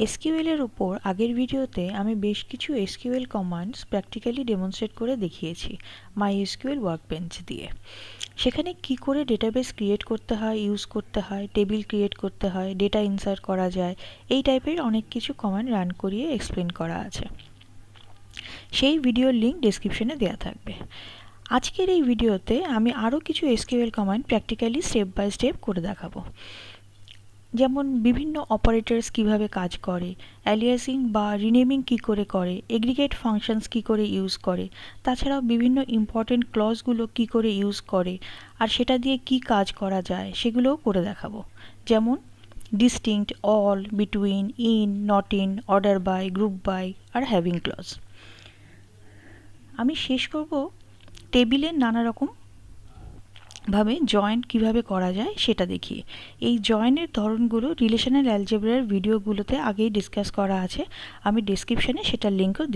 SQL এর উপর আগের ভিডিওতে আমি বেশ কিছু এসকিউএল কমান্ডস প্র্যাকটিক্যালি ডেমনস্ট্রেট করে দেখিয়েছি মাইএসকিউএল ওয়ার্কবেঞ্চ দিয়ে। সেখানে কি করে ডেটাবেস ক্রিয়েট করতে হয়, ইউজ করতে হয়, টেবিল ক্রিয়েট করতে হয়, ডেটা ইনসার্ট করা যায়, এই টাইপের অনেক কিছু কমান্ড রান করিয়ে এক্সপ্লেন করা আছে। সেই ভিডিওর লিঙ্ক ডেসক্রিপশনে দেওয়া থাকবে। আজকের এই ভিডিওতে আমি আরও কিছু SQL command practically step by step করে দেখাবো। যেমন বিভিন্ন অপারেটরস কিভাবে কাজ করে, অ্যালিয়াসিং বা রিনেমিং কি করে, এগ্রিগেট ফাংশনস কি করে ইউজ করে, তাছাড়াও বিভিন্ন ইম্পর্টেন্ট ক্লজগুলো কি করে ইউজ করে আর সেটা দিয়ে কি কাজ করা যায় সেগুলোও করে দেখাবো। যেমন distinct, all, between, in, not in, order by, group by আর হ্যাভিং ক্লজ। আমি শেষ করব টেবিলের নানা রকম ভাবে জয়েন কিভাবে করা যায় সেটা দেখিয়ে। এই জয়েনের ধরনগুলো রিলেশনাল অ্যালজেব্রার ভিডিওগুলোতে আগেই ডিসকাস করা আছে, আমি ডেসক্রিপশনে সেটার লিঙ্কও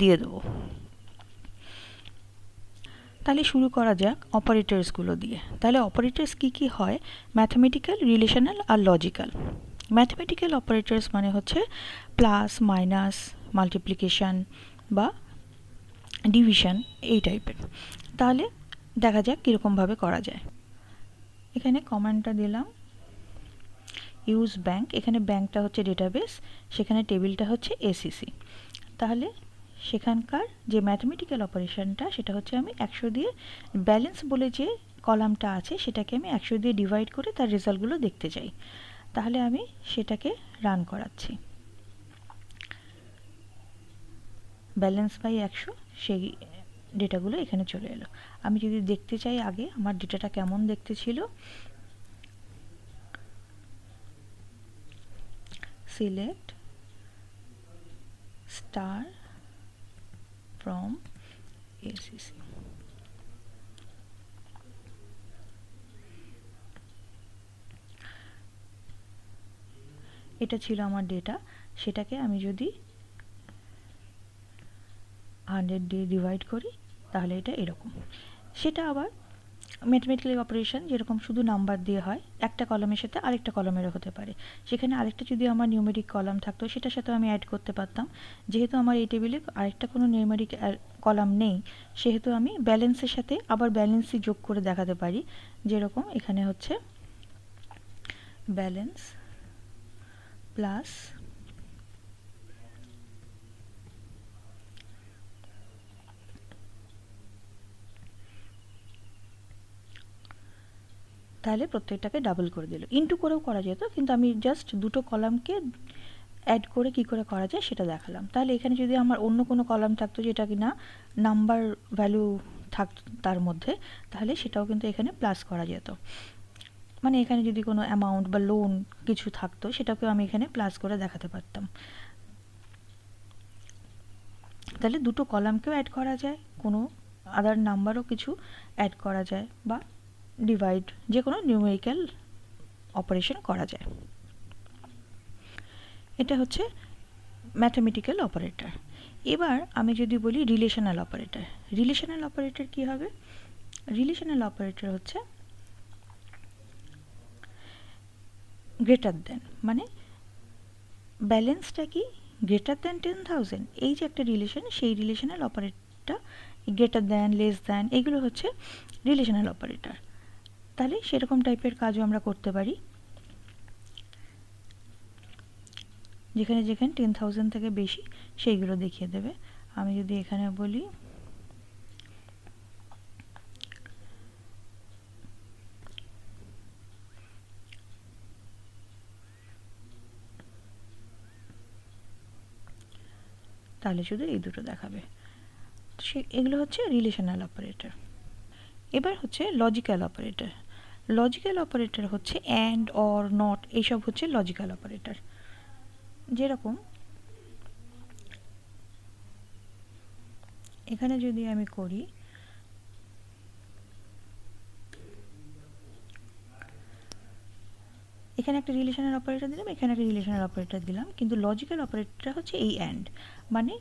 দিয়ে দেবো। তাহলে শুরু করা যাক অপারেটরসগুলো দিয়ে। তাহলে অপারেটরস কি কি হয়? ম্যাথমেটিক্যাল, রিলেশনাল আর লজিক্যাল। ম্যাথমেটিক্যাল অপারেটরস মানে হচ্ছে প্লাস, মাইনাস, মাল্টিপ্লিকেশন বা ডিভিশন, এই টাইপের। তাহলে দেখা যাক কীরকমভাবে করা যায়। এখানে কমান্ডটা দিলাম ইউজ ব্যাংক। এখানে ব্যাংকটা হচ্ছে ডেটাবেস, সেখানে টেবিলটা হচ্ছে এসিসি। তাহলে সেখানকার যে ম্যাথমেটিক্যাল অপারেশনটা সেটা হচ্ছে আমি 100 দিয়ে, ব্যালেন্স বলে যে কলামটা আছে সেটাকে আমি 100 দিয়ে ডিভাইড করে তার রেজাল্টগুলো দেখতে চাই। তাহলে আমি সেটাকে রান করাচ্ছি। ব্যালেন্স বাই 100, সেই ডেটাগুলো এখানে চলে এলো। আমি যদি দেখতে চাই আগে আমার ডেটাটা কেমন দেখতে ছিল, সিলেক্ট স্টার ফ্রম এসিসি। এটা ছিল আমার ডেটা। সেটাকে আমি যদি 100 দিয়ে ডিভাইড করি তাহলে এটা এরকম। সেটা আবার ম্যাথমেটিক্যাল অপারেশন যেরকম শুধু নাম্বার দিয়ে হয়, একটা কলামের সাথে আরেকটা কলামেরও হতে পারে। সেখানে আরেকটা যদি আমার নিউমেরিক কলাম থাকতো সেটার সাথেও আমি অ্যাড করতে পারতাম। যেহেতু আমার এই টেবিলে আরেকটা কোনো নিউমেরিক কলাম নেই, সেহেতু আমি ব্যালেন্সের সাথে আবার ব্যালেন্সই যোগ করে দেখাতে পারি। যেরকম এখানে হচ্ছে ব্যালেন্স প্লাস তাহলে প্রত্যেকটাকে ডাবল করে দিল। ইনটু করেও করা যেত, কিন্তু আমি জাস্ট দুটো কলামকে অ্যাড করে কি করে করা যায় সেটা দেখালাম। তাহলে এখানে যদি আমার অন্য কোনো কলাম থাকতো যেটা কিনা নাম্বার ভ্যালু থাকতো তার মধ্যে, তাহলে সেটাও কিন্তু এখানে প্লাস করা যেত। মানে এখানে যদি কোনো অ্যামাউন্ট বা লোন কিছু থাকতো সেটাকেও আমি এখানে প্লাস করে দেখাতে পারতাম। তাহলে দুটো কলামকেও অ্যাড করা যায়, কোনো আদার নাম্বারও কিছু অ্যাড করা যায়, বা ডিভাইড, যে কোনো নিউমেরিক্যাল অপারেশন করা যায়। এটা হচ্ছে ম্যাথমেটিক্যাল অপারেটর। এবার আমি যদি বলি রিলেশনাল অপারেটর। রিলেশনাল অপারেটর কি হবে? রিলেশনাল অপারেটর হচ্ছে গ্রেটার দেন, মানে ব্যালেন্সটা কি গ্রেটার দেন 10,000, এই যে একটা রিলেশন, সেই রিলেশনাল অপারেটরটা গ্রেটার দেন, লেস দেন, এগুলো হচ্ছে রিলেশনাল অপারেটর। তাহলে সেরকম টাইপের কাজও আমরা করতে পারি, যেখানে যেখানে 10,000 থেকে বেশি সেইগুলো দেখিয়ে দেবে। আমি যদি এখানে বলি তাহলে শুধু এই দুটো দেখাবে। এগুলো হচ্ছে রিলেশনাল অপারেটর। এবার হচ্ছে লজিক্যাল অপারেটর। লজিক্যাল অপারেটর হচ্ছে অ্যান্ড, অর, নট, এইসব হচ্ছে লজিক্যাল অপারেটর। যেরকম এখানে যদি আমি করি এখানে একটা রিলেশনাল অপারেটর দিলাম, এখানে একটা রিলেশনাল অপারেটর দিলাম, কিন্তু লজিক্যাল অপারেটরটা হচ্ছে এই অ্যান্ড। মানে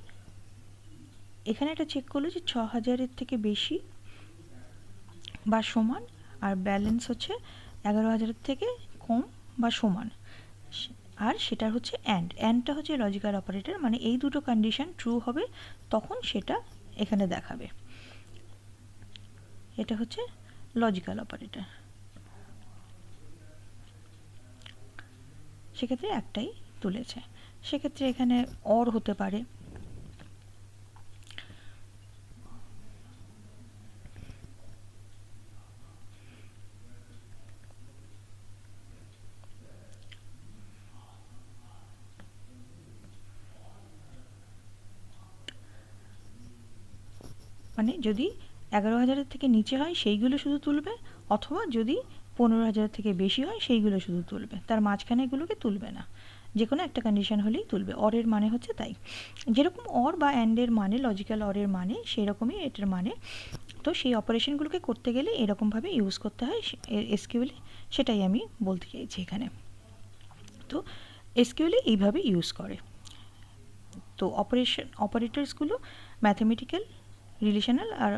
এখানে একটা চেক করলো যে 6,000-এর থেকে বেশি বা সমান, আর ব্যালেন্স হচ্ছে 11,000-এর থেকে কম বা সমান। আর সেটার হচ্ছে অ্যান্ডটা হচ্ছে লজিক্যাল অপারেটর, মানে এই দুটো কন্ডিশন ট্রু হবে তখন সেটা এখানে দেখাবে। এটা হচ্ছে লজিক্যাল অপারেটর, সেক্ষেত্রে একটাই তুলেছে। সেক্ষেত্রে এখানে অর হতে পারে, মানে যদি 11,000-এর থেকে নিচে হয় সেইগুলো শুধু তুলবে, অথবা যদি 15,000 থেকে বেশি হয় সেইগুলো শুধু তুলবে, তার মাঝখানে এগুলোকে তুলবে না। যে কোনো একটা কন্ডিশন হলেই তুলবে। অরের মানে হচ্ছে তাই, যেরকম অর বা অ্যান্ডের মানে লজিক্যাল অরের মানে সেই রকমই এটার মানে। তো সেই অপারেশনগুলোকে করতে গেলে এরকমভাবে ইউজ করতে হয় এসকিউএলে, সেটাই আমি বলতে চাইছি এখানে। তো এসকিউএলে এইভাবে ইউজ করে। তো অপারেটরসগুলো ম্যাথমেটিক্যাল, রিলেশনাল আর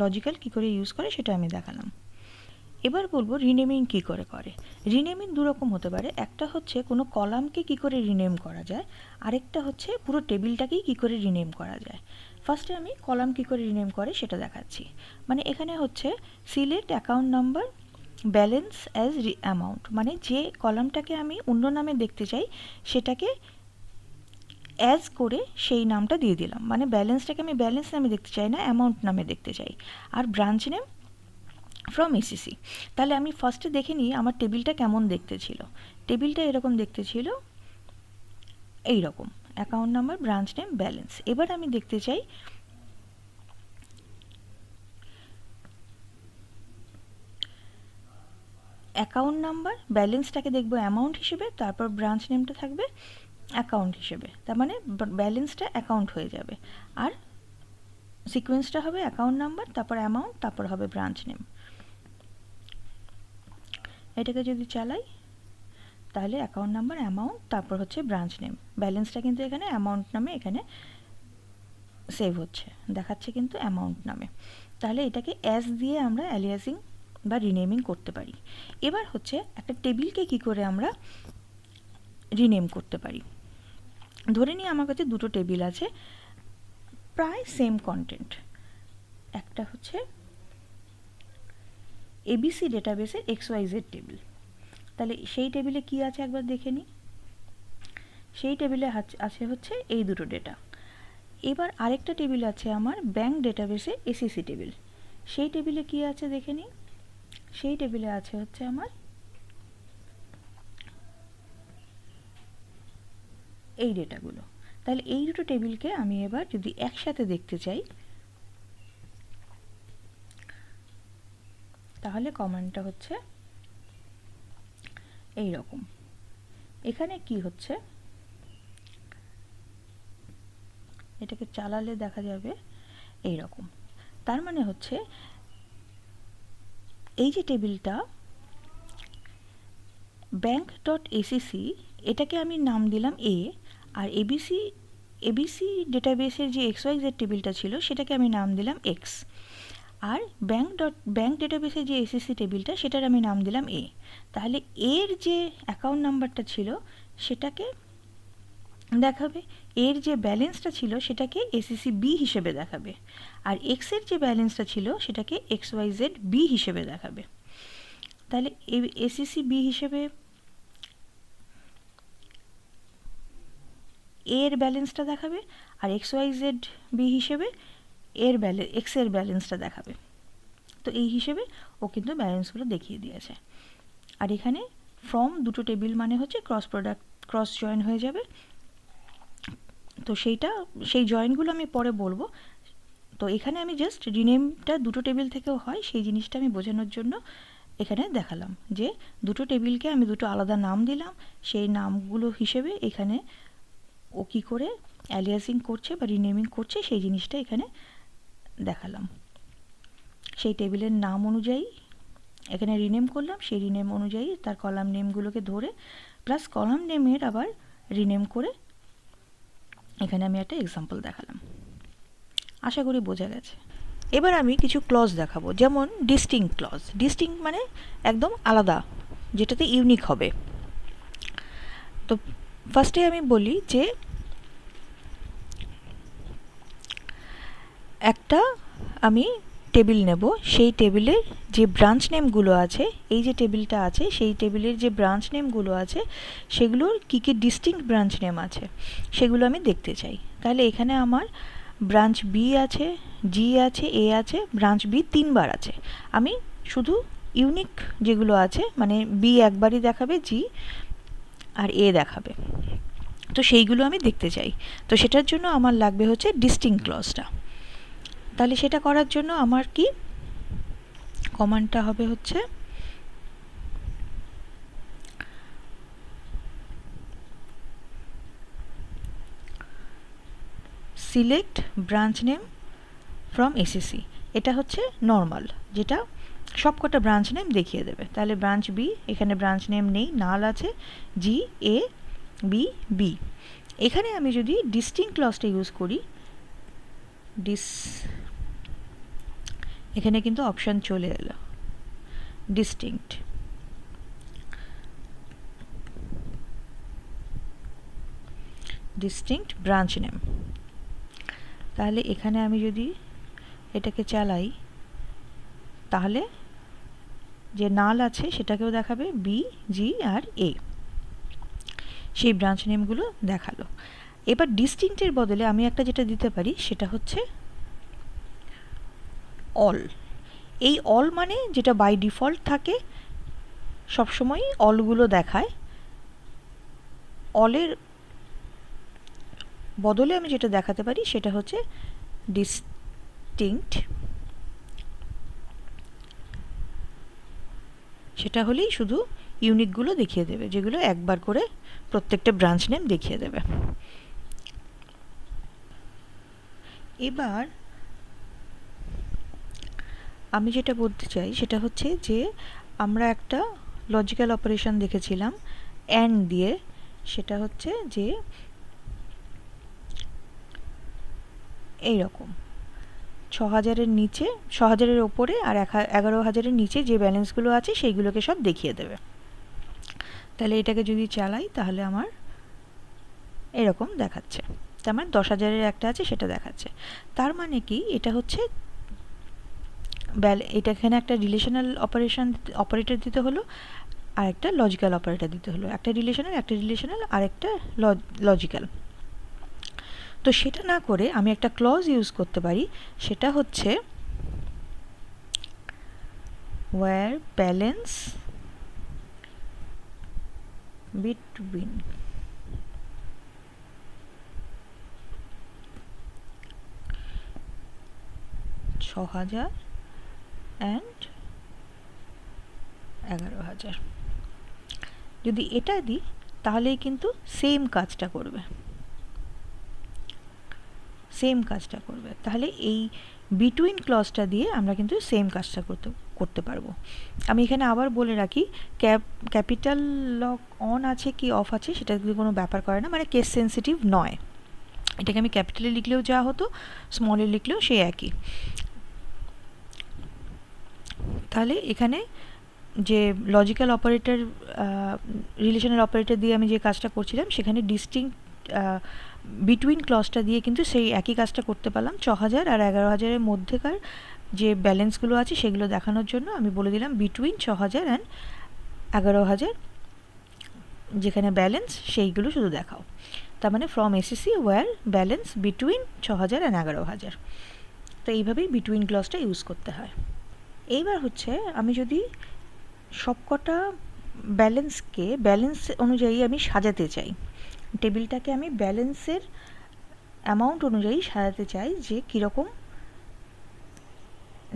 লজিক্যাল কী করে ইউজ করে সেটা আমি দেখালাম। এবার বলবো রিনেমিং কী করে করে। রিনেমিং দুরকম হতে পারে, একটা হচ্ছে কোনো কলামকে কী করে রিনেম করা যায়, আরেকটা হচ্ছে পুরো টেবিলটাকেই কী করে রিনেম করা যায়। ফার্স্টে আমি কলাম কী করে রিনেম করে সেটা দেখাচ্ছি। মানে এখানে হচ্ছে select account number balance as amount, মানে যে কলামটাকে আমি অন্য নামে দেখতে চাই সেটাকে অ্যাজ করে সেই নামটা দিয়ে দিলাম। মানে ব্যালেন্সটাকে আমি ব্যালেন্স নামে দেখতে চাই না, অ্যামাউন্ট নামে দেখতে চাই। আর ব্রাঞ্চ নেম ফ্রম এসিসি। তাহলে আমি ফার্স্টে দেখে নিই আমার টেবিলটা কেমন দেখতে ছিল। টেবিলটা এরকম দেখতে ছিল, এই রকম account number, branch name, balance. এবার আমি দেখতে চাই অ্যাকাউন্ট নাম্বার, ব্যালেন্সটাকে দেখব অ্যামাউন্ট হিসেবে, তারপর ব্রাঞ্চ নেমটা থাকবে অ্যাকাউন্ট হিসেবে। তার মানে ব্যালেন্সটা অ্যাকাউন্ট হয়ে যাবে, আর সিকোয়েন্সটা হবে অ্যাকাউন্ট নাম্বার, তারপর অ্যামাউন্ট, তারপর হবে ব্রাঞ্চ নেম। এটাকে যদি চালাই তাহলে অ্যাকাউন্ট নাম্বার, অ্যামাউন্ট, তারপর হচ্ছে ব্রাঞ্চ নেম। ব্যালেন্সটা কিন্তু এখানে অ্যামাউন্ট নামে এখানে সেভ হচ্ছে, দেখাচ্ছে কিন্তু অ্যামাউন্ট নামে। তাহলে এটাকে অ্যাজ দিয়ে আমরা অ্যালিয়াসিং বা রিনেমিং করতে পারি। এবার হচ্ছে একটা টেবিলকে কি করে আমরা রিনেম করতে পারি। ধরে নিই আমার কাছে দুটো টেবিল আছে, প্রায় সেম কন্টেন্ট। একটা হচ্ছে এবিসি ডেটাবেসের XYZ টেবিল। তাহলে সেই টেবিলে কি আছে একবার দেখে নিই। সেই টেবিলে আছে হচ্ছে এই দুটো ডেটা। এবার আরেকটা টেবিল আছে আমার ব্যাংক ডেটাবেসে এসিসি টেবিল। সেই টেবিলে কি আছে দেখে নিই। সেই টেবিলে আছে হচ্ছে আমার এই ডেটাগুলো। তাহলে এই দুটো টেবিলকে আমি এবার যদি একসাথে দেখতে চাই তাহলে কমান্ডটা হচ্ছে এই রকম। এখানে কি হচ্ছে, এটাকে চালালে দেখা যাবে এই রকম। তার মানে হচ্ছে এই যে টেবিলটা bank.acc, এটাকে আমি নাম দিলাম এ, আর এবিসি ডেটাবেসের যে XYZ টেবিলটা ছিল সেটাকে আমি নাম দিলাম এক্স, আর ব্যাংক ডেটাবেসের যে এসিসি টেবিলটা সেটার আমি নাম দিলাম এ। তাহলে এর যে অ্যাকাউন্ট নাম্বারটা ছিল সেটাকে দেখাবে, এর যে ব্যালেন্সটা ছিল সেটাকে এসিসি বি হিসেবে দেখাবে, আর এক্সের যে ব্যালেন্সটা ছিল সেটাকে XYZ বি হিসেবে দেখাবে। তাহলে এসিসি বি হিসেবে এর ব্যালেন্সটা দেখাবে, আর XYZ বি হিসেবে এক্সের ব্যালেন্সটা দেখাবে। তো এই হিসেবে ও কিন্তু ব্যালেন্সগুলো দেখিয়ে দিয়েছে। আর এখানে ফ্রম দুটো টেবিল মানে হচ্ছে ক্রস জয়েন হয়ে যাবে। তো সেই জয়েনগুলো আমি পরে বলবো। তো এখানে আমি জাস্ট রিনেমটা দুটো টেবিল থেকেও হয় সেই জিনিসটা আমি বোঝানোর জন্য এখানে দেখালাম যে দুটো টেবিলকে আমি দুটো আলাদা নাম দিলাম, সেই নামগুলো হিসেবে এখানে ও কী করে অ্যালিয়াসিং করছে বা রিনেমিং করছে সেই জিনিসটা এখানে দেখালাম। সেই টেবিলের নাম অনুযায়ী এখানে রিনেম করলাম, সেই রিনেম অনুযায়ী তার কলাম নেমগুলোকে ধরে প্লাস কলাম নেমের আবার রিনেম করে এখানে আমি একটা এক্সাম্পল দেখালাম। আশা করি বোঝা গেছে। এবার আমি কিছু ক্লজ দেখাবো, যেমন ডিস্টিংক্ট ক্লজ। ডিস্টিংক্ট মানে একদম আলাদা, যেটাতে ইউনিক হবে। তো ফার্স্টে আমি বলি যে একটা আমি টেবিল নেব, সেই টেবিলের যে ব্রাঞ্চ নেমগুলো আছে, এই যে টেবিলটা আছে সেই টেবিলের যে ব্রাঞ্চ নেমগুলো আছে সেগুলোর কী কী ডিস্টিংক্ট ব্রাঞ্চ নেম আছে সেগুলো আমি দেখতে চাই। তাহলে এখানে আমার ব্রাঞ্চ বি আছে, জি আছে, এ আছে, ব্রাঞ্চ বি 3বার আছে। আমি শুধু ইউনিক যেগুলো আছে, মানে বি একবারই দেখাবে, জি আর এ দেখাবে, তো সেইগুলো আমি দেখতে চাই। তো সেটার জন্য আমার লাগবে হচ্ছে ডিস্টিংক্ট ক্লজটা। তাহলে সেটা করার জন্য আমার কি কমান্ডটা হবে হচ্ছে select branch name from ACC. এটা হচ্ছে নর্মাল, যেটা সবকটা ব্রাঞ্চ নেম দেখিয়ে দেবে। তাহলে ব্রাঞ্চ বি, এখানে ব্রাঞ্চ নেম নেই, নাল আছে, জি, এ, বি, বি। এখানে আমি যদি ডিস্টিংক্ট ক্লজটা ইউজ করি, এখানে কিন্তু অপশান চলে এলো ডিস্টিংক্ট। Distinct branch name. তাহলে এখানে আমি যদি এটাকে চালাই তাহলে যে নাল আছে সেটাকেও দেখাবে, বি, জি আর এ, সেই ব্রাঞ্চ নেমগুলো দেখালো। এবার ডিস্টিংক্টের বদলে আমি একটা যেটা দিতে পারি সেটা হচ্ছে অল। এই অল মানে যেটা বাই ডিফল্ট থাকে, সবসময় অলগুলো দেখায়। অলের বদলে আমি যেটা দেখাতে পারি সেটা হচ্ছে ডিস্টিংক্ট। সেটা হলেই শুধু ইউনিকগুলো দেখিয়ে দেবে, যেগুলো একবার করে প্রত্যেকটা ব্রাঞ্চ নেম দেখিয়ে দেবে। এবার আমি যেটা বলতে চাই সেটা হচ্ছে যে আমরা একটা লজিক্যাল অপারেশন দেখেছিলাম অ্যান্ড দিয়ে। সেটা হচ্ছে যে এইরকম ৬,০০০-এর নিচে, ৬,০০০-এর ওপরে আর ১১,০০০-এর নিচে যে ব্যালেন্সগুলো আছে সেইগুলোকে সব দেখিয়ে দেবে। তাহলে এটাকে যদি চালাই তাহলে আমার এরকম দেখাচ্ছে। তার মানে ১০,০০০-এর একটা আছে সেটা দেখাচ্ছে। তার মানে কি এটা হচ্ছে এটা এখানে একটা রিলেশনাল অপারেটর দিতে হলো আর একটা লজিক্যাল অপারেটর দিতে হলো। একটা রিলেশনাল আর একটা লজিক্যাল। তো সেটা না করে আমি একটা ক্লজ ইউজ করতে পারি, সেটা হচ্ছে where balance between ছ,০০০ and ১১,০০০। যদি এটা দিই তাহলেই কিন্তু সেম কাজটা করবে। তাহলে এই বিটুইন ক্লজটা দিয়ে আমরা কিন্তু সেম কাজটা করতে পারবো। আমি এখানে আবার বলে রাখি, ক্যাপিটাল লক অন আছে কি অফ আছে সেটা কিন্তু কোনো ব্যাপার করে না, মানে কেস সেন্সিটিভ নয়। এটাকে আমি ক্যাপিটালে লিখলেও যা হতো, স্মলে লিখলেও সেই একই। তাহলে এখানে যে লজিক্যাল অপারেটর, রিলেশনাল অপারেটর দিয়ে আমি যে কাজটা করছিলাম সেখানে ডিস্টিংক্ট বিটুইন ক্লজটা দিয়ে কিন্তু সেই একই কাজটা করতে পারলাম। ৬,০০০ আর ১১,০০০-এর মধ্যেকার যে ব্যালেন্সগুলো আছে সেগুলো দেখানোর জন্য আমি বলে দিলাম বিটুইন ৬,০০০ অ্যান্ড ১১,০০০, যেখানে ব্যালেন্স সেইগুলো শুধু দেখাও। তার মানে from ACC where balance between ৬,০০০ অ্যান্ড ১১,০০০। তো এইভাবেই বিটুইন ক্লজটা ইউজ করতে হয়। এইবার হচ্ছে আমি যদি সবকটা ব্যালেন্স অনুযায়ী আমি সাজাতে চাই, টেবিলটাকে আমি ব্যালেন্সের অ্যামাউন্ট অনুযায়ী সাজাতে চাই, যে কীরকম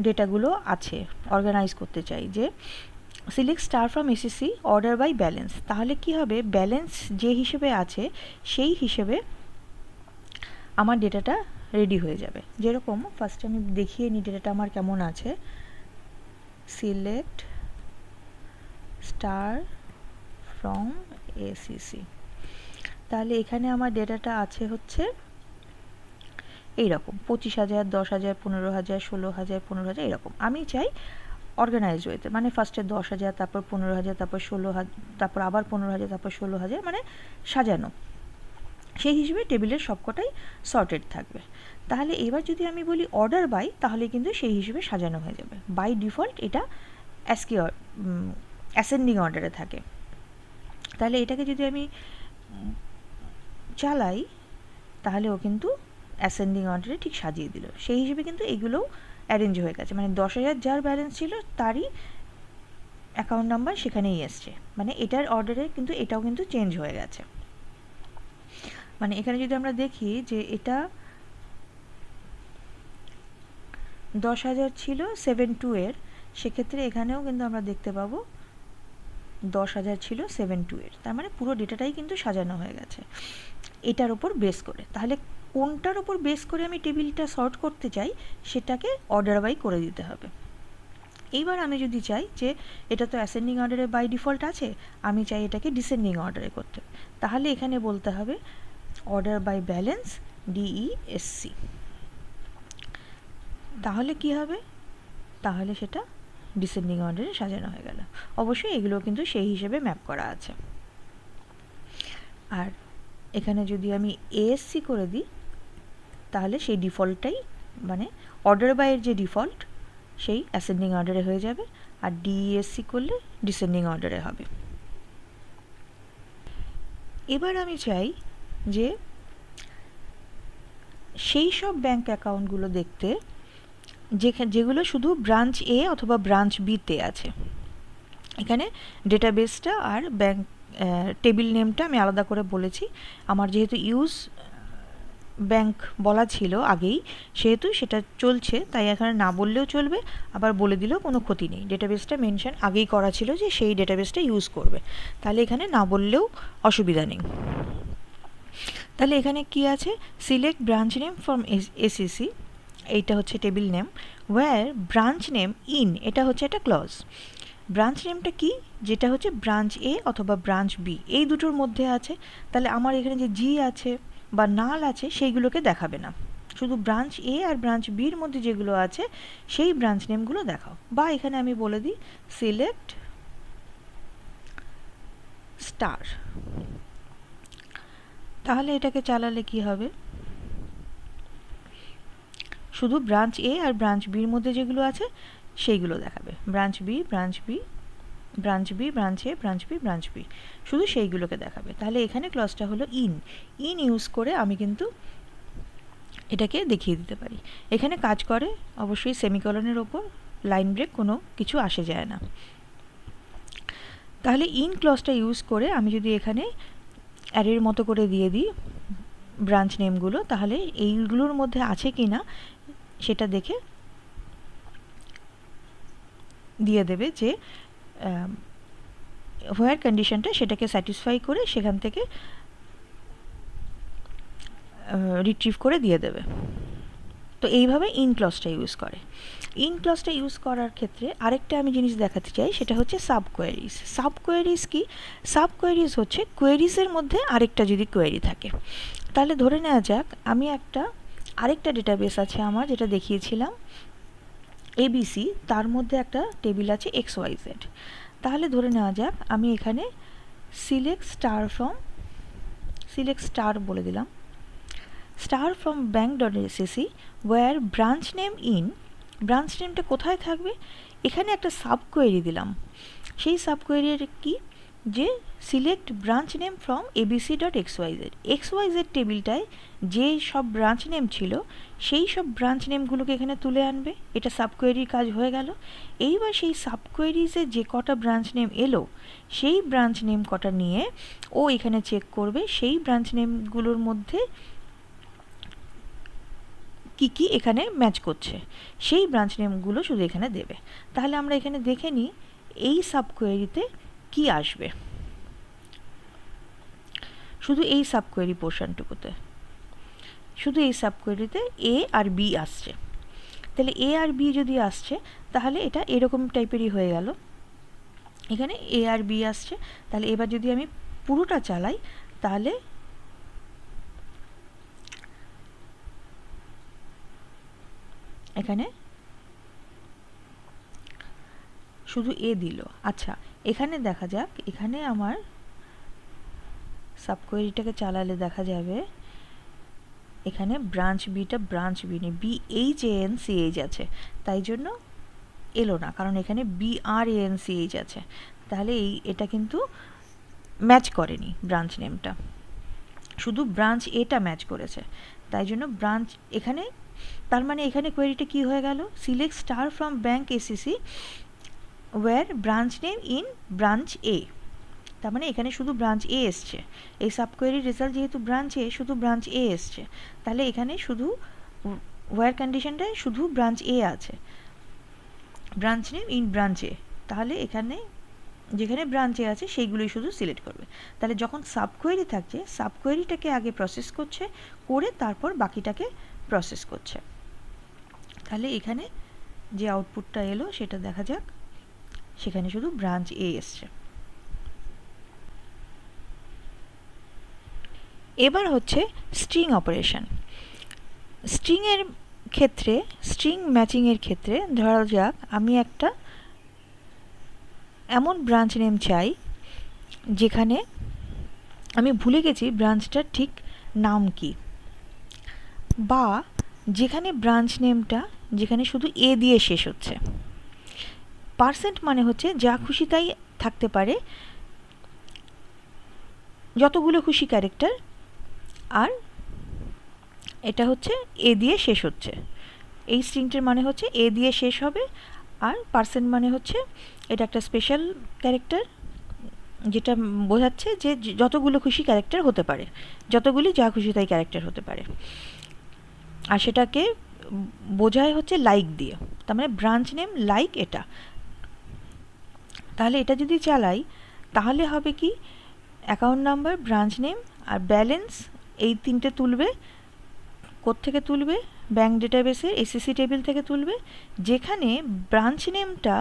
ডেটাগুলো আছে অর্গানাইজ করতে চাই, যে select star from ACC order by balance. তাহলে কি হবে, ব্যালেন্স যে হিসেবে আছে সেই হিসেবে আমার ডেটাটা রেডি হয়ে যাবে। যেরকম ফার্স্টে আমি দেখিয়ে নিই ডেটাটা আমার কেমন আছে। Select star from ACC. তাহলে এখানে আমার ডেটাটা আছে হচ্ছে এইরকম ২৫,০০০, ১০,০০০, ১৫,০০০, ১৬,০০০, ১৫,০০০ এরকম। আমি চাই অর্গানাইজড ওয়েতে, মানে ফার্স্টে 10,000, তারপর 15,000, তারপর 16,000, তারপর আবার 15,000, তারপর 16,000, মানে সাজানো। সেই হিসেবে টেবিলের সবকটাই সর্টেড থাকবে। তাহলে এবার যদি আমি বলি অর্ডার বাই, তাহলে কিন্তু সেই হিসেবে সাজানো হয়ে যাবে। বাই ডিফল্ট এটা অ্যাসেন্ডিং অর্ডারে থাকে। তাহলে এটাকে যদি আমি চালাই, তাহলে ও কিন্তু অ্যাসেন্ডিং অর্ডারে ঠিক সাজিয়ে দিল। সেই হিসেবে কিন্তু এগুলোও অ্যারেঞ্জ হয়ে গেছে, মানে 10,000 যার ব্যালেন্স ছিল তারই অ্যাকাউন্ট নাম্বার সেখানেই এসছে, মানে এটার অর্ডারে কিন্তু এটাও কিন্তু চেঞ্জ হয়ে গেছে। মানে এখানে যদি আমরা দেখি যে এটা 10,000 ছিল 7.2 এর, সেক্ষেত্রে এখানেও কিন্তু আমরা দেখতে পাবো 10,000 ছিল 7.2 এর, তার মানে পুরো ডেটাটাই কিন্তু সাজানো হয়ে গেছে এটার ওপর বেস করে। তাহলে কোনটার ওপর বেস করে আমি টেবিলটা সর্ট করতে চাই সেটাকে অর্ডার বাই করে দিতে হবে। এইবার আমি যদি চাই যে এটা তো অ্যাসেন্ডিং অর্ডারে বাই ডিফল্ট আছে, আমি চাই এটাকে ডিসেন্ডিং অর্ডারে করতে, তাহলে এখানে বলতে হবে অর্ডার বাই ব্যালেন্স DESC। তাহলে কি হবে, তাহলে সেটা ডিসেন্ডিং অর্ডারে সাজানো হয়ে গেল। অবশ্যই এগুলো কিন্তু সেই হিসেবে ম্যাপ করা আছে। আর এখানে যদি আমি ASC করে দিই, তাহলে সেই ডিফল্টটাই, মানে অর্ডার বাইয়ের যে ডিফল্ট সেই অ্যাসেন্ডিং অর্ডারে হয়ে যাবে, আর DESC করলে ডিসেন্ডিং অর্ডারে হবে। এবার আমি চাই যে সেই সব ব্যাংক অ্যাকাউন্টগুলো দেখতে যেগুলো শুধু ব্রাঞ্চ A অথবা ব্রাঞ্চ Bতে আছে। এখানে ডেটাবেসটা আর ব্যাংক টেবিল নেমটা আমি আলাদা করে বলেছি। আমার যেহেতু ইউজ ব্যাংক বলা ছিল আগেই, সেহেতু সেটা চলছে, তাই এখানে না বললেও চলবে, আবার বলে দিলেও কোনো ক্ষতি নেই। ডেটাবেসটা মেনশন আগেই করা ছিল যে সেই ডেটাবেসটা ইউজ করবে, তাহলে এখানে না বললেও অসুবিধা নেই। তাহলে এখানে কি আছে, select branch name from SEC, এইটা হচ্ছে table name. Where branch name in, এটা হচ্ছে একটা ক্লজ। ব্রাঞ্চ নেমটা কি, যেটা হচ্ছে ব্রাঞ্চ A অথবা ব্রাঞ্চ B এই দুটোর মধ্যে আছে। তাহলে আমার এখানে যে জি আছে বা নাল আছে সেইগুলোকে দেখাবে না, শুধু ব্রাঞ্চ A আর ব্রাঞ্চ Bর মধ্যে যেগুলো আছে সেই ব্রাঞ্চ নেমগুলো দেখাও। বা এখানে আমি বলে দিই সিলেক্ট স্টার, তাহলে এটাকে চালালে কি হবে, শুধু ব্রাঞ্চ A আর ব্রাঞ্চ Bর মধ্যে যেগুলো আছে সেইগুলো দেখাবে। Branch B, branch B, branch B, branch A, branch B, branch B, শুধু সেইগুলোকে দেখাবে। তাহলে এখানে ক্লজটা হলো ইন ইউজ করে আমি কিন্তু এটাকে দেখিয়ে দিতে পারি। এখানে কাজ করে অবশ্যই সেমিকলনের ওপর, লাইন ব্রেক কোনো কিছু আসে যায় না। তাহলে ইন ক্লজটা ইউজ করে আমি যদি এখানে অ্যারের মতো করে দিয়ে দিই ব্রাঞ্চ নেমগুলো, তাহলে এইগুলোর মধ্যে আছে কি না সেটা দেখে দিয়ে দেবে যে হোয়ার কন্ডিশনটা সেটাকে স্যাটিসফাই করে সেখান থেকে রিট্রিভ করে দিয়ে দেবে। তো এইভাবে ইন ক্লজটা ইউজ করে। ইন ক্লজটা ইউজ করার ক্ষেত্রে আরেকটা আমি জিনিস দেখাতে চাই, সেটা হচ্ছে সাব কোয়েরিজ। সাব কোয়েরিজ কি, সাব কোয়েরিজ হচ্ছে কোয়েরিজের মধ্যে আরেকটা যদি কোয়েরি থাকে। তাহলে ধরে নেওয়া যাক আমি আরেকটা ডেটাবেস আছে আমার, যেটা দেখিয়েছিলাম ABC, তার মধ্যে একটা টেবিল আছে XYZ। তাহলে ধরে নেওয়া যাক আমি এখানে সিলেক্ট স্টার বলে দিলাম, star from bank.sec where branch name in, branch নেমটা কোথায় থাকবে, এখানে একটা সাব কোয়েরি দিলাম। সেই সাব কোয়েরির কি, যে select branch name from abc.xyz, XYZ টেবিলটায় যে সব ব্রাঞ্চ নেম ছিল সেই সব ব্রাঞ্চ নেমগুলোকে এখানে তুলে আনবে। এটা সাব কোয়েরির কাজ হয়ে গেল। এইবার সেই সাব কোয়েরিজে যে কটা ব্রাঞ্চ নেম এলো সেই ব্রাঞ্চ নেম কটা নিয়ে ও এখানে চেক করবে সেই ব্রাঞ্চ নেমগুলোর মধ্যে কি কি এখানে ম্যাচ করছে, সেই ব্রাঞ্চ নেমগুলো শুধু এখানে দেবে। তাহলে আমরা এখানে দেখে নিই এই সাব কোয়েরিতে কি আসবে, শুধু এই সাব কোয়েরি পোর্শনটুকুতে, শুধু এই সাব কোয়েরিতে A আর B আসছে। তাহলে A আর B যদি আসছে তাহলে এটা এরকম টাইপেরই হয়ে গেল, এখানে A আর B আসছে। তাহলে এবার যদি আমি পুরোটা চালাই, তাহলে এখানে শুধু এ দিল। আচ্ছা, এখানে দেখা যাক, এখানে আমার সাবকোয়েরিটাকে চালালে দেখা যাবে এখানে ব্রাঞ্চ বিটা ব্রাঞ্চ বি নেই, BHANCH আছে, তাই জন্য এলো না, কারণ এখানে BRANCH আছে। তাহলে এটা কিন্তু ম্যাচ করেনি ব্রাঞ্চ নেমটা, শুধু ব্রাঞ্চ এটা ম্যাচ করেছে, তাই জন্য ব্রাঞ্চ এখানে, তার মানে এখানে কোয়েরিটা কি হয়ে গেল, select star from bank ACC where branch name in branch A. তার মানে এখানে শুধু ব্রাঞ্চ এ এসছে, এই সাবকোয়েরির রেজাল্ট যেহেতু ব্রাঞ্চ এ, শুধু ব্রাঞ্চ এ এসছে, তাহলে এখানে শুধু ওয়্যার কন্ডিশনটায় শুধু ব্রাঞ্চ এ আছে, ব্রাঞ্চ নেম ইন ব্রাঞ্চ এ। তাহলে এখানে যেখানে ব্রাঞ্চে আছে সেইগুলোই শুধু সিলেক্ট করবে। তাহলে যখন সাবকোয়েরি থাকছে, সাবকোয়েরিটাকে আগে প্রসেস করছে, করে তারপর বাকিটাকে প্রসেস করছে। তাহলে এখানে যে আউটপুটটা এলো সেটা দেখা যাক, সেখানে শুধু ব্রাঞ্চ এ এসছে। এবার হচ্ছে স্ট্রিং অপারেশন। স্ট্রিংয়ের ক্ষেত্রে, স্ট্রিং ম্যাচিংয়ের ক্ষেত্রে ধরা যাক আমি একটা এমন ব্রাঞ্চ নেম চাই যেখানে আমি ভুলে গেছি ব্রাঞ্চটার ঠিক নাম কি, বা যেখানে ব্রাঞ্চ নেমটা যেখানে শুধু এ দিয়ে শেষ হচ্ছে। পার্সেন্ট মানে হচ্ছে যা খুশি তাই থাকতে পারে, যতগুলো খুশি ক্যারেক্টার, আর এটা হচ্ছে এ দিয়ে শেষ হচ্ছে। এই স্ট্রিংটার মানে হচ্ছে এ দিয়ে শেষ হবে, আর পার্সেন্ট মানে হচ্ছে এটা একটা স্পেশাল ক্যারেক্টার, যেটা বোঝাচ্ছে যে যতগুলো খুশি ক্যারেক্টার হতে পারে, যতগুলি যা খুশি তাই ক্যারেক্টার হতে পারে, আর সেটাকে বোঝায় হচ্ছে লাইক দিয়ে। তার মানে ব্রাঞ্চ নেম লাইক এটা। তাহলে এটা যদি চালাই তাহলে হবে কি, অ্যাকাউন্ট নাম্বার, ব্রাঞ্চ নেম আর ব্যালেন্স, এই তিনটে তুলবে। কোত্থেকে তুলবে? ব্যাঙ্ক ডেটাবেসের ACC টেবিল থেকে তুলবে, যেখানে ব্রাঞ্চ নেমটা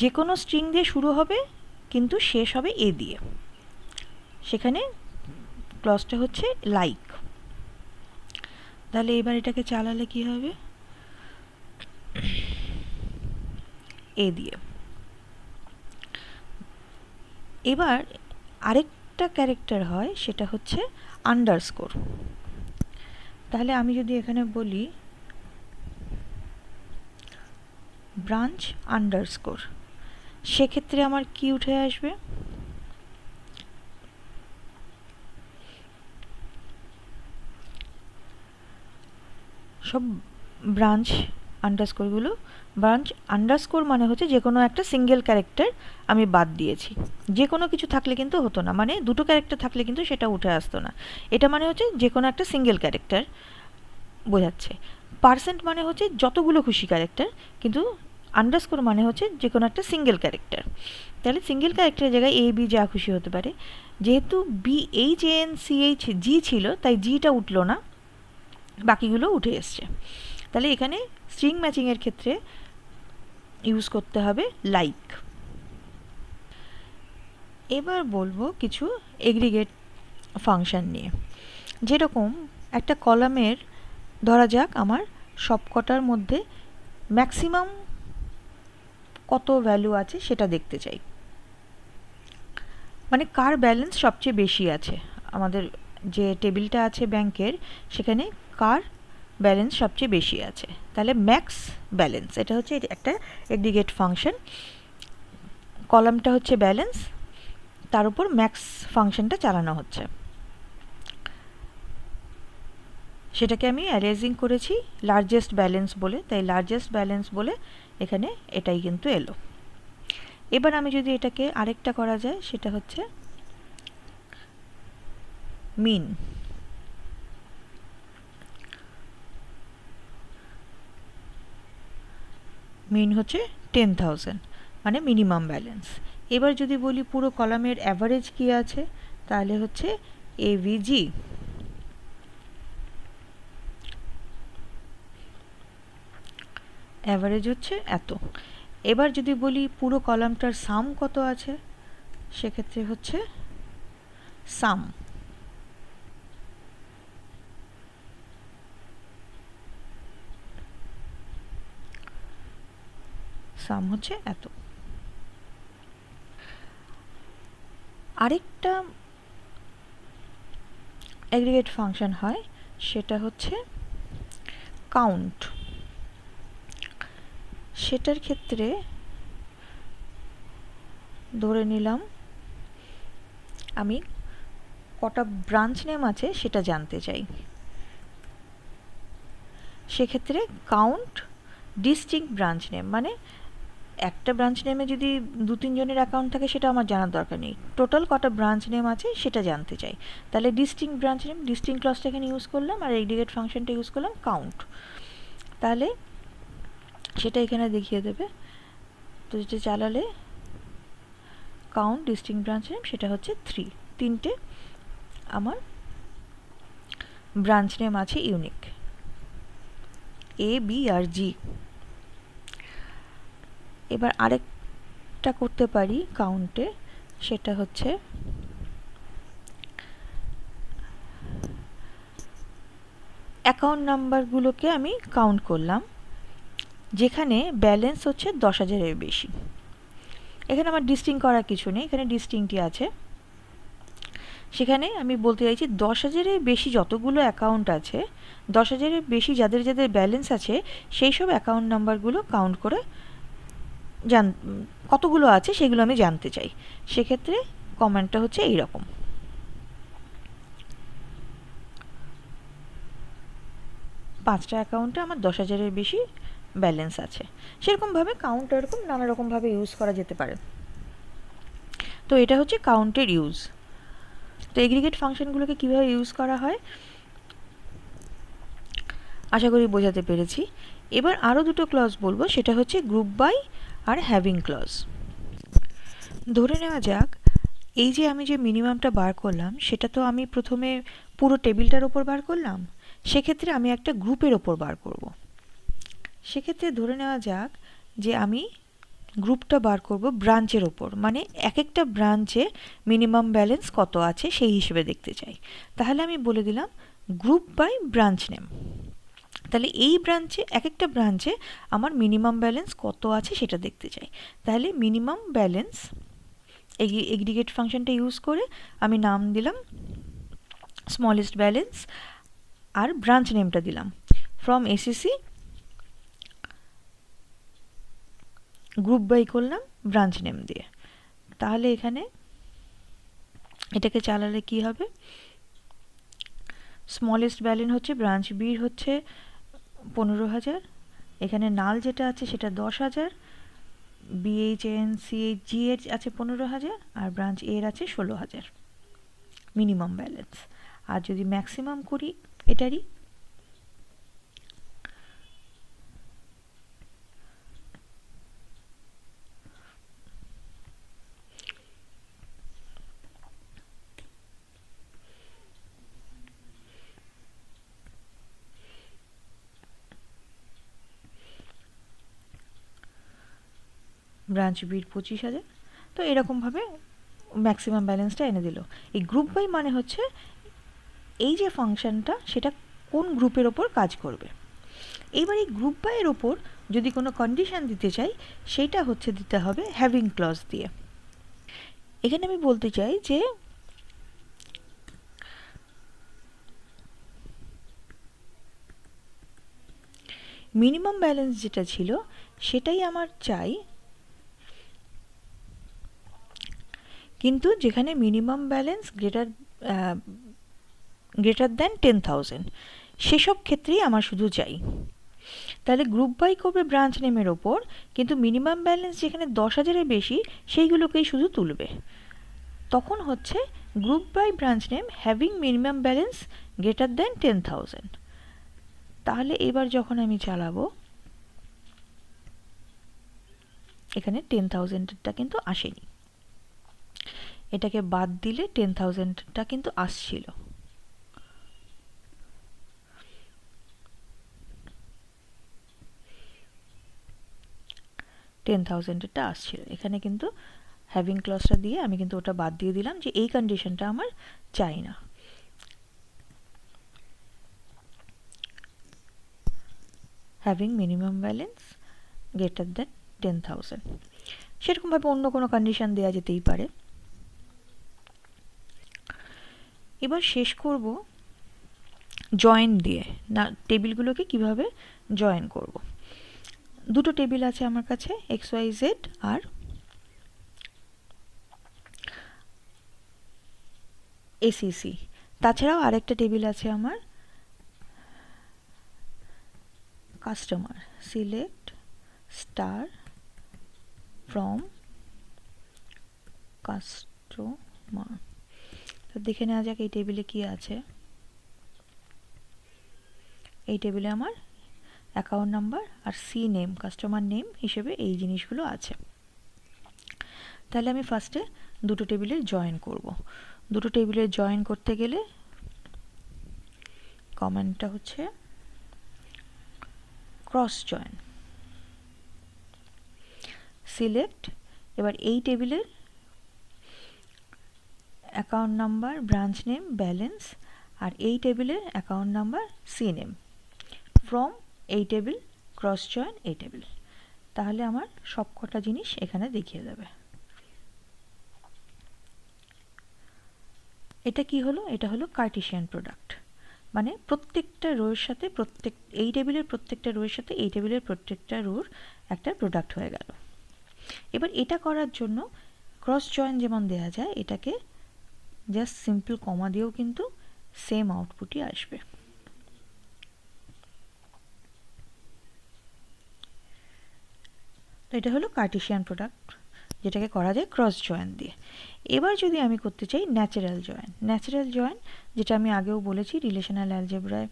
যে কোনো স্ট্রিং দিয়ে শুরু হবে কিন্তু শেষ হবে এ দিয়ে, সেখানে ক্লজটা হচ্ছে লাইক। তাহলে এবার এটাকে চালালে কি হবে, এ দিয়ে। এবার আরেকটা ক্যারেক্টার হয়, সেটা হচ্ছে আন্ডারস্কোর। তাহলে আমি যদি এখানে বলি ব্রাঞ্চ আন্ডারস্কোর, সেক্ষেত্রে আমার কি উঠে আসবে, সব ব্রাঞ্চ আন্ডারস্কোরগুলো। ব্রাঞ্চ আন্ডারস্কোর মানে হচ্ছে যে কোনো একটা সিঙ্গেল ক্যারেক্টার আমি বাদ দিয়েছি, যে কোনো কিছু থাকলে কিন্তু হতো না, মানে দুটো ক্যারেক্টার থাকলে কিন্তু সেটা উঠে আসতো না। এটা মানে হচ্ছে যে কোনো একটা সিঙ্গেল ক্যারেক্টার বোঝাচ্ছে। পার্সেন্ট মানে হচ্ছে যতগুলো খুশি ক্যারেক্টার, কিন্তু আন্ডারস্কোর মানে হচ্ছে যে কোনো একটা সিঙ্গেল ক্যারেক্টার। তাহলে সিঙ্গেল ক্যারেক্টারের জায়গায় এ বি যা খুশি হতে পারে, যেহেতু BHANCH ছিল তাই জিটা উঠলো না, বাকিগুলো উঠে এসছে। তাহলে এখানে স্ট্রিং ম্যাচিংয়ের ক্ষেত্রে ইউজ করতে হবে লাইক। এবার বলবো কিছু এগ্রিগেট ফাংশন নিয়ে। যেরকম একটা কলামের ধরা যাক আমার সবকটার মধ্যে ম্যাক্সিমাম কত ভ্যালু আছে সেটা দেখতে চাই, মানে কার ব্যালেন্স সবচেয়ে বেশি আছে, আমাদের যে টেবিলটা আছে ব্যাংকের সেখানে কার ব্যালেন্স সবচেয়ে বেশি আছে। তাহলে ম্যাক্স ব্যালেন্স, এটা হচ্ছে একটা এগ্রিগেট ফাংশন। কলামটা হচ্ছে ব্যালেন্স, তার উপর ম্যাক্স ফাংশনটা চালানো হচ্ছে। সেটাকে আমি অ্যারেজিং করেছি লার্জেস্ট ব্যালেন্স বলে, তাই লার্জেস্ট ব্যালেন্স বলে এখানে এটাই কিন্তু এলো। এবার আমি যদি এটাকে আরেকটা করা যায়, সেটা হচ্ছে মিন। মিন হচ্ছে 10,000, মানে মিনিমাম ব্যালেন্স। এবার যদি বলি পুরো কলামের অ্যাভারেজ কী আছে, তাহলে হচ্ছে AVG। অ্যাভারেজ হচ্ছে এত। এবার যদি বলি পুরো কলামটার সাম কত আছে, সেক্ষেত্রে হচ্ছে সাম। সাম হচ্ছে এত। আরেকটা এগ্রিগেট ফাংশন হয়, সেটা হচ্ছে কাউন্ট। সেটার ক্ষেত্রে ধরে নিলাম আমি কটা ব্রাঞ্চ নেম আছে সেটা জানতে চাই। সেক্ষেত্রে কাউন্ট ডিস্টিংক্ট ব্রাঞ্চ নেম, মানে একটা ব্রাঞ্চ নেমে যদি 2-3 জনের অ্যাকাউন্ট থাকে সেটা আমার জানার দরকার নেই, টোটাল কটা ব্রাঞ্চ নেম আছে সেটা জানতে চাই। তাহলে ডিস্টিংক্ট ব্রাঞ্চ নেম, ডিস্টিংক্ট ক্লজটা এখানে ইউজ করলাম, আর এগ্রিগেট ফাংশনটা ইউজ করলাম কাউন্ট। তাহলে সেটা এখানে দেখিয়ে দেবে। তো যেটা চালালে কাউন্ট ডিস্টিংক্ট ব্রাঞ্চ নেম সেটা হচ্ছে 3, 3টে আমার ব্রাঞ্চ নেম আছে ইউনিক, এ বি আর জি। এবার আরেকটা করতে পারি কাউন্টে, সেটা হচ্ছে অ্যাকাউন্ট নাম্বারগুলোকে আমি কাউন্ট করলাম যেখানে ব্যালেন্স হচ্ছে 10,000-এর বেশি। এখানে আমার ডিস্টিং করার কিছু নেই, এখানে ডিস্টিংটি আছে। সেখানে আমি বলতে চাইছি 10,000-এর বেশি যতগুলো অ্যাকাউন্ট আছে, 10,000-এর বেশি যাদের যাদের ব্যালেন্স আছে সেই সব অ্যাকাউন্ট নাম্বারগুলো কাউন্ট করে কতগুলো আছে সেগুলো আমি জানতে চাই। সেক্ষেত্রে কমান্ডটা হচ্ছে এইরকম, 5টা অ্যাকাউন্টে আমার 10,000-এর বেশি ব্যালেন্স আছে। সেরকমভাবে কাউন্ট এরকম নানা রকমভাবে ইউজ করা যেতে পারে। তো এটা হচ্ছে কাউন্টের ইউজ। তো এগ্রিগেট ফাংশনগুলোকে কীভাবে ইউজ করা হয় আশা করি বোঝাতে পেরেছি। এবার আরও দুটো ক্লজ বলবো, সেটা হচ্ছে গ্রুপ বাই আর হ্যাভিং ক্লজ। ধরে নেওয়া যাক এই যে আমি যে মিনিমামটা বার করলাম সেটা তো আমি প্রথমে পুরো টেবিলটার ওপর বার করলাম, সেক্ষেত্রে আমি একটা গ্রুপের ওপর বার করব। সেক্ষেত্রে ধরে নেওয়া যাক যে আমি গ্রুপটা বার করব ব্রাঞ্চের ওপর, মানে এক একটা ব্রাঞ্চে মিনিমাম ব্যালেন্স কত আছে সেই হিসেবে দেখতে চাই। তাহলে আমি বলে দিলাম গ্রুপ বাই ব্রাঞ্চ নেম। তাহলে এই ব্রাঞ্চে এক একটা ব্রাঞ্চে আমার মিনিমাম ব্যালেন্স কত আছে সেটা দেখতে চাই। তাহলে মিনিমাম ব্যালেন্স এগ্রিগেট ফাংশনটা ইউজ করে আমি নাম দিলাম স্মলেস্ট ব্যালেন্স, আর ব্রাঞ্চ নেমটা দিলাম ফ্রম এসিসি, গ্রুপ বাই করলাম ব্রাঞ্চ নেম দিয়ে। তাহলে এখানে এটাকে চালালে কি হবে, স্মলেস্ট ব্যালেন্স হচ্ছে ব্রাঞ্চ বির হচ্ছে 15,000, এখানে নাল যেটা আছে সেটা 10,000, BHNCHG এর আছে 15,000, আর ব্রাঞ্চ এর আছে 16,000 মিনিমাম ব্যালেন্স। আর যদি ম্যাক্সিমাম করি এটারই, ব্রাঞ্চ বির 25,000। তো এরকমভাবে ম্যাক্সিমাম ব্যালেন্সটা এনে দিল। এই গ্রুপ বাই মানে হচ্ছে এই যে ফাংশনটা সেটা কোন গ্রুপের ওপর কাজ করবে। এইবার এই গ্রুপ বাইয়ের ওপর যদি কোনো কন্ডিশন দিতে চাই সেটা হচ্ছে দিতে হবে হ্যাভিং ক্লজ দিয়ে। এখানে আমি বলতে চাই যে মিনিমাম ব্যালেন্স যেটা ছিল সেটাই আমার চাই, কিন্তু যেখানে মিনিমাম ব্যালেন্স গ্রেটার দ্যান 10,000 সেসব ক্ষেত্রেই আমার শুধু চাই। তাহলে গ্রুপ বাই করবে ব্রাঞ্চ নেমের ওপর, কিন্তু মিনিমাম ব্যালেন্স যেখানে 10,000-এর বেশি সেইগুলোকেই শুধু তুলবে। তখন হচ্ছে group by branch name having minimum balance greater than 10,000। তাহলে এবার যখন আমি চালাবো এখানে 10,000টা কিন্তু আসেনি, এটাকে বাদ দিলে 10,000টা কিন্তু আসছিল। টা আসছিল, এখানে কিন্তু হ্যাভিং ক্লজটা দিয়ে আমি কিন্তু ওটা বাদ দিয়ে দিলাম যে এই কন্ডিশনটা আমার চাই না। Having minimum balance greater than 10,000। সেরকমভাবে অন্য কোনো কন্ডিশন দেওয়া যেতেই পারে। এবার শেষ করব জয়েন দিয়ে, না টেবিলগুলোকে কিভাবে জয়েন করব। দুটো টেবিল আছে আমার কাছে, XYZ আর ACC। তাছাড়াও আরেকটা টেবিল আছে আমার customer, select star from customer. তো দেখে নেওয়া যাক এই টেবিলে কি আছে। এই টেবিলে আমার অ্যাকাউন্ট নাম্বার আর সি নেম, কাস্টমার নেম হিসেবে এই জিনিসগুলো আছে। তাহলে আমি ফার্স্টে দুটো টেবিলের জয়েন করব। দুটো টেবিলের জয়েন করতে গেলে কমান্ডটা হচ্ছে ক্রস জয়েন। সিলেক্ট, এবার এই টেবিলের account number, branch name, balance, আর এই টেবিলের account number, C name, from এই টেবিল, ক্রস জয়েন এই টেবিল। তাহলে আমার সব কটা জিনিস এখানে দেখিয়ে দেবে। এটা কি হলো? এটা হলো কার্টেসিয়ান প্রোডাক্ট, মানে প্রত্যেকটা রোয়ের সাথে এই টেবিলের প্রত্যেকটা রোয়ের সাথে এই টেবিলের প্রত্যেকটা রোর একটা প্রোডাক্ট হয়ে গেল। এবার এটা করার জন্য ক্রস জয়েন যেমন দেওয়া যায়, এটাকে জাস্ট সিম্পল কমা দিয়েও কিন্তু সেম আউটপুটই আসবে। তো এটা হলো কার্টেসিয়ান প্রোডাক্ট, যেটাকে করা যায় ক্রস জয়েন দিয়ে। এবার যদি আমি করতে চাই ন্যাচারাল জয়েন, ন্যাচারাল জয়েন যেটা আমি আগেও বলেছি রিলেশনাল অ্যালজেব্রার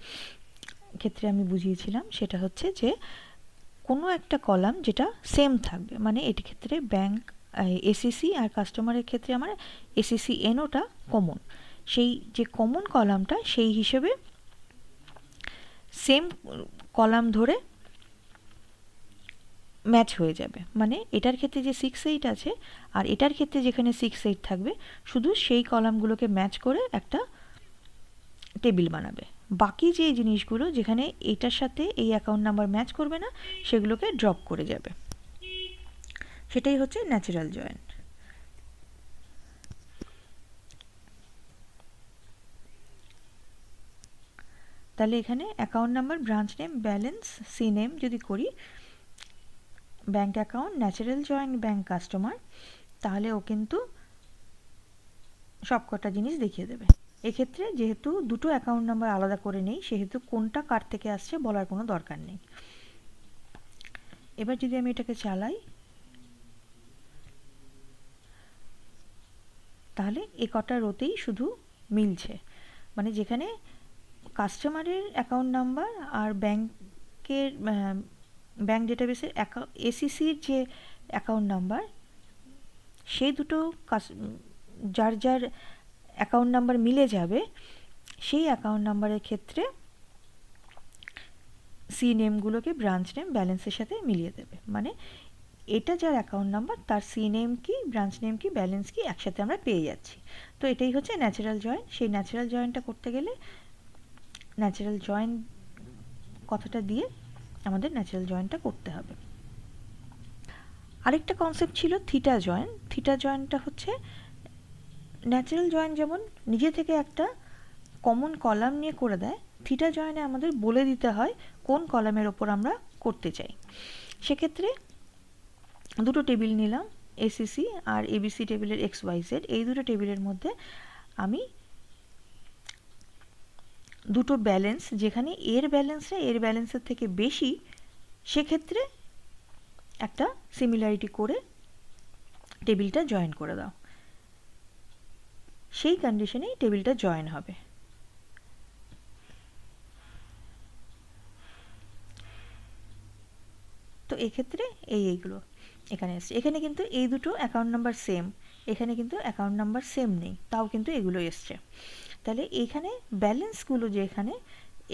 ক্ষেত্রে আমি বুঝিয়েছিলাম, সেটা হচ্ছে যে কোনো একটা কলাম যেটা সেম থাকবে, মানে এটি ক্ষেত্রে ব্যাংক এসিসি আর কাস্টমারের ক্ষেত্রে আমার এসিসি এনওটা কমন, সেই যে কমন কলামটা সেই হিসেবে সেম কলাম ধরে ম্যাচ হয়ে যাবে। মানে এটার ক্ষেত্রে যে 6-8 আছে আর এটার ক্ষেত্রে যেখানে 6-8 থাকবে, শুধু সেই কলামগুলোকে ম্যাচ করে একটা টেবিল বানাবে। বাকি যে জিনিসগুলো যেখানে এটার সাথে এই অ্যাকাউন্ট নাম্বার ম্যাচ করবে না, সেগুলোকে ড্রপ করে যাবে। সেটাই হচ্ছে ন্যাচারাল জয়েন। তাহলে এখানে account number, branch name, balance, C name যদি করি, bank account, natural join bank customer, তাহলে ও কিন্তু সবকটা জিনিস দেখিয়ে দেবে। এক্ষেত্রে যেহেতু দুটো অ্যাকাউন্ট নাম্বার আলাদা করে নেই, সেহেতু কোনটা কার থেকে আসছে বলার কোনো দরকার নেই। এবার যদি আমি এটাকে চালাই, তাহলে এ কটা রোতেই শুধু মিলছে, মানে যেখানে কাস্টমারের অ্যাকাউন্ট নাম্বার আর ব্যাংকের ব্যাংক ডেটাবেসের এসিসির যে অ্যাকাউন্ট নাম্বার, সেই দুটো যার যার অ্যাকাউন্ট নাম্বার মিলে যাবে, সেই অ্যাকাউন্ট নাম্বারের ক্ষেত্রে সি নেমগুলোকে ব্রাঞ্চ নেম, ব্যালেন্সের সাথে মিলিয়ে দেবে। মানে এটা যার অ্যাকাউন্ট নাম্বার তার সি নেম কি, ব্রাঞ্চ নেম কি, ব্যালেন্স কি একসাথে আমরা পেয়ে যাচ্ছি। তো এটাই হচ্ছে ন্যাচারাল জয়েন। সেই ন্যাচারাল জয়েনটা করতে গেলে ন্যাচারাল জয়েন কথাটা দিয়ে আমাদের ন্যাচারাল জয়েনটা করতে হবে। আরেকটা কনসেপ্ট ছিল থিটা জয়েন। থিটা জয়েনটা হচ্ছে ন্যাচারাল জয়েন যেমন নিজে থেকে একটা কমন কলাম নিয়ে করে দেয়, থিটা জয়েনে আমাদের বলে দিতে হয় কোন কলামের ওপর আমরা করতে চাই। সেক্ষেত্রে দুটো টেবিল নিলাম, এসিসি আর এবিসি টেবিলের XYZ। এই দুটো টেবিলের মধ্যে আমি দুটো ব্যালেন্স, যেখানে এর ব্যালেন্সটা এর ব্যালেন্সের থেকে বেশি, সেক্ষেত্রে একটা সিমিলারিটি করে টেবিলটা জয়েন করে দাও। সেই কন্ডিশনেই টেবিলটা জয়েন হবে। তো এক্ষেত্রে এইগুলো এখানে এসছে। এখানে কিন্তু এই দুটো অ্যাকাউন্ট নাম্বার সেম, এখানে কিন্তু অ্যাকাউন্ট নাম্বার সেম নেই, তাও কিন্তু এগুলো এসছে। তাহলে এইখানে ব্যালেন্সগুলো, যেখানে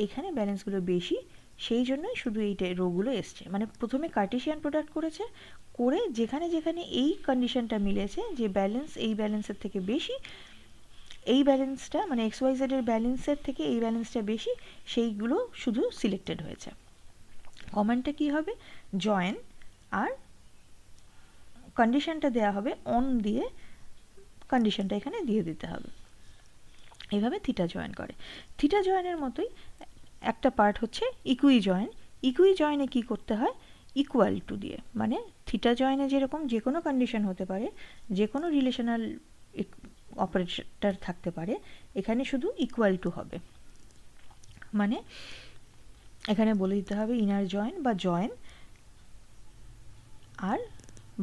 এখানে ব্যালেন্সগুলো বেশি, সেই জন্যই শুধু এই রোগুলো এসছে। মানে প্রথমে কার্টেসিয়ান প্রোডাক্ট করেছে, করে যেখানে যেখানে এই কন্ডিশনটা মিলেছে যে ব্যালেন্স এই ব্যালেন্সের থেকে বেশি, এই ব্যালেন্সটা মানে XYZ এর ব্যালেন্সের থেকে এই ব্যালেন্সটা বেশি, সেইগুলো শুধু সিলেক্টেড হয়েছে। কমান্ডটা কি হবে? জয়েন আর কন্ডিশনটা দেওয়া হবে অন দিয়ে, কন্ডিশনটা এখানে দিয়ে দিতে হবে। এইভাবে থিটা জয়েন করে। থিটা জয়েনের মতোই একটা পার্ট হচ্ছে ইকুই জয়েন। ইকুই জয়েনে কি করতে হয়, ইকুয়াল টু দিয়ে, মানে থিটা জয়েনে যেরকম যে কোনো কন্ডিশন হতে পারে, যে কোনো রিলেশনাল অপারেটর থাকতে পারে, এখানে শুধু ইকুয়াল টু হবে। মানে এখানে বলে দিতে হবে ইনার জয়েন বা জয়েন, আর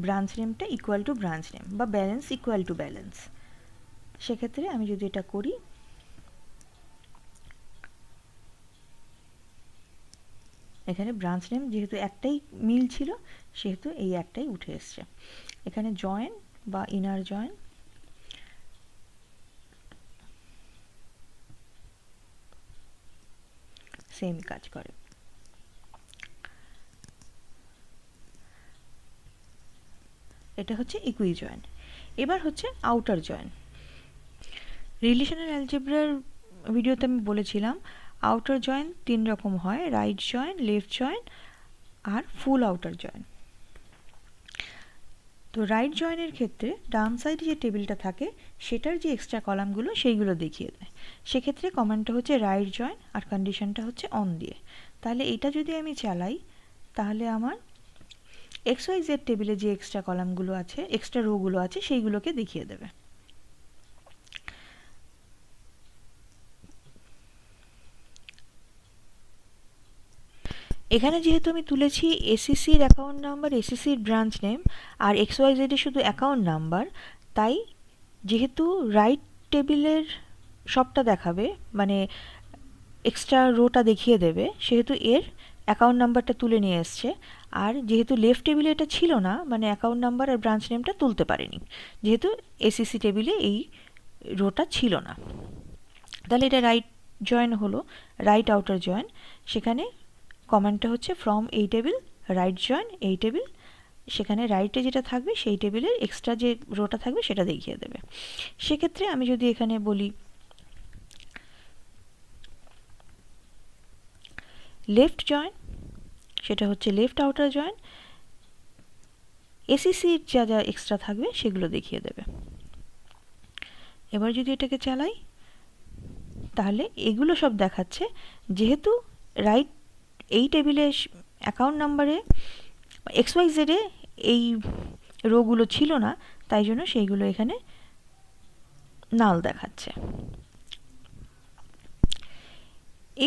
ব্রাঞ্চ নেমটা ইকুয়াল টু ব্রাঞ্চ নেম বা ব্যালেন্স ইকুয়াল টু ব্যালেন্স। সেক্ষেত্রে আমি যদি এটা করি, এখানে ব্রাঞ্চ নেম যেহেতু একটাই মিল ছিল সেহেতু এই একটাই উঠে এসছে। এখানে জয়েন বা ইনার জয়েন, সেম কাজ করে। এটা হচ্ছে ইকুই জয়েন। এবার হচ্ছে আউটার জয়েন। রিলেশনাল অ্যালজেব্রার ভিডিওতে আমি বলেছিলাম আউটার জয়েন 3 রকম হয়, রাইট জয়েন, লেফট জয়েন আর ফুল আউটার জয়েন। তো রাইট জয়েনের ক্ষেত্রে ডান সাইডে যে টেবিলটা থাকে সেটার যে এক্সট্রা কলামগুলো সেইগুলো দেখিয়ে দেয়। সেক্ষেত্রে কমান্ডটা হচ্ছে রাইট জয়েন আর কন্ডিশনটা হচ্ছে অন দিয়ে। তাহলে এটা যদি আমি চালাই তাহলে আমার XYZ টেবিলে যে এক্সট্রা কলামগুলো আছে, এক্সট্রা রোগুলো আছে সেইগুলোকে দেখিয়ে দেবে। এখানে যেহেতু আমি তুলেছি এসিসির অ্যাকাউন্ট নাম্বার, এসিসির ব্রাঞ্চ নেম আর XYZ এর শুধু অ্যাকাউন্ট নাম্বার, তাই যেহেতু রাইট টেবিলের সবটা দেখাবে, মানে এক্সট্রা রোটা দেখিয়ে দেবে, সেহেতু এর অ্যাকাউন্ট নাম্বারটা তুলে নিয়ে এসছে। আর যেহেতু লেফট টেবিলে এটা ছিল না, মানে অ্যাকাউন্ট নাম্বার আর ব্রাঞ্চ নেমটা তুলতে পারেনি, যেহেতু এসিসি টেবিলে এই রোটা ছিল না। তাহলে এটা রাইট জয়েন হলো, রাইট আউটার জয়েন। সেখানে কমান্ডটা হচ্ছে ফ্রম এই টেবিল রাইট জয়েন এই টেবিল, সেখানে রাইটে যেটা থাকবে সেই টেবিলের এক্সট্রা যে রোটা থাকবে সেটা দেখিয়ে দেবে। সেক্ষেত্রে আমি যদি এখানে বলি লেফট জয়েন, সেটা হচ্ছে লেফট আউটার জয়েন, এসিসির যা যা এক্সট্রা থাকবে সেগুলো দেখিয়ে দেবে। এবার যদি এটাকে চালাই তাহলে এগুলো সব দেখাচ্ছে, যেহেতু রাইট এই টেবিলে অ্যাকাউন্ট নাম্বারে XYZ এ এই রোগুলো ছিল না, তাই জন্য সেইগুলো এখানে নাল দেখাচ্ছে।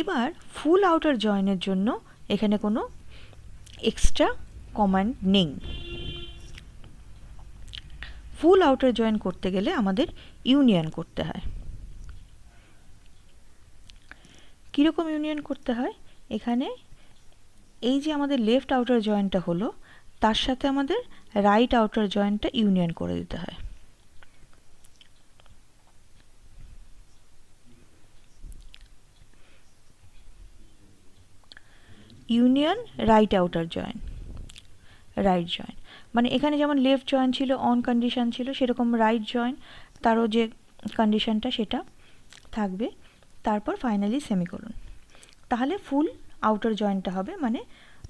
এবার ফুল আউটার জয়েনের জন্য এখানে কোনো এক্সট্রা কমান্ড নেই। ফুল আউটার জয়েন করতে গেলে আমাদের ইউনিয়ন করতে হয়। কীরকম ইউনিয়ন করতে হয়, এখানে এই যে আমাদের লেফট আউটার জয়েনটা হলো তার সাথে আমাদের রাইট আউটার জয়েনটা ইউনিয়ন করে দিতে হয়। Union right outer join, right join মানে এখানে যেমন লেফট জয়েন ছিল অন কন্ডিশন ছিল, সেরকম রাইট জয়েন তারও যে কন্ডিশনটা সেটা থাকবে, তারপর ফাইনালি সেমিকোলন। তাহলে ফুল আউটার জয়েনটা হবে, মানে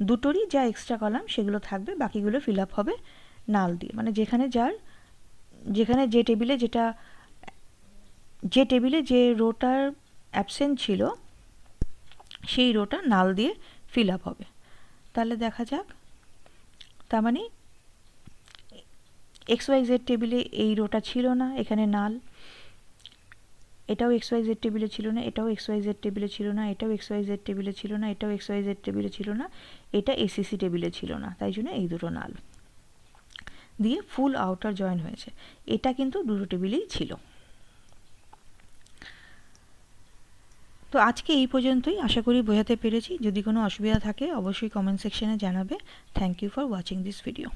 দুটোরই যা এক্সট্রা কলাম সেগুলো থাকবে, বাকিগুলো ফিল আপ হবে নাল দিয়ে। মানে যেখানে যে টেবিলে যে রোটার অ্যাবসেন্ট ছিল সেই রোটা নাল দিয়ে ফিল আপ হবে। তাহলে দেখা যাক, তার মানে XYZ টেবিলে এই রোটা ছিল না, এখানে নাল। এটাও XYZ টেবিলে ছিল না, এটাও XYZ টেবিলে ছিল না, এটাও XYZ টেবিলে ছিল না, এটাও XYZ টেবিলে ছিল না, এটা এসিসি টেবিলে ছিল না, তাই জন্য এই দুটো নাল দিয়ে ফুল আউটার জয়েন হয়েছে। এটা কিন্তু দুটো টেবিলেই ছিল। তো আজকে এই পর্যন্তই, আশা করি বোঝাতে পেরেছি। যদি কোনো অসুবিধা থাকে অবশ্যই কমেন্ট সেকশনে জানাবে। Thank you for watching this video.